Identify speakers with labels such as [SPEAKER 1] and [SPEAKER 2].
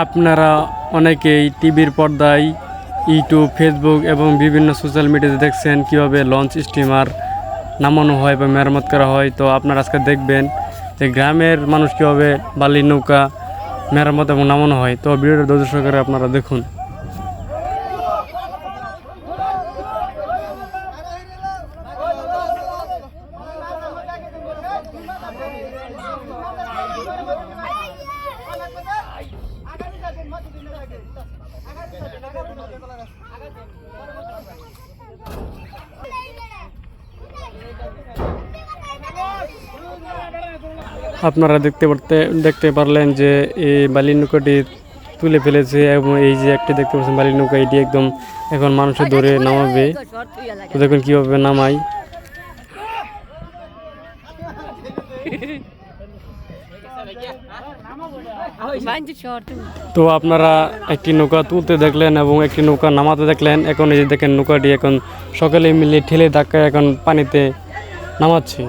[SPEAKER 1] আপনারা অনেকেই টিভির পর্দায়, ইউটিউব, ফেসবুক এবং বিভিন্ন সোশ্যাল মিডিয়াতে দেখছেন কীভাবে লঞ্চ স্টিমার নামানো হয় বা মেরামত করা হয়। তো আপনারা আজকে দেখবেন যে গ্রামের মানুষ কীভাবে বালির নৌকা মেরামত এবং নামানো হয়। তো ভিডিওটা ধৈর্য সহকারে আপনারা দেখুন। আপনারা দেখতে পারলেন যে এই বালির নৌকাটি তুলে ফেলেছে এবং এই যে একটি দেখতে পাচ্ছেন বালির নৌকা, এটি একদম এখন মানুষের ধরে নামাবে। তো দেখুন কীভাবে নামায়। তো আপনারা একটি নৌকা তুলতে দেখলেন এবং একটি নৌকা নামাতে দেখলেন। এখন এই যে দেখেন নৌকাটি এখন সকালে মিলে ঠেলে ধাক্কায় এখন পানিতে নামাচ্ছে।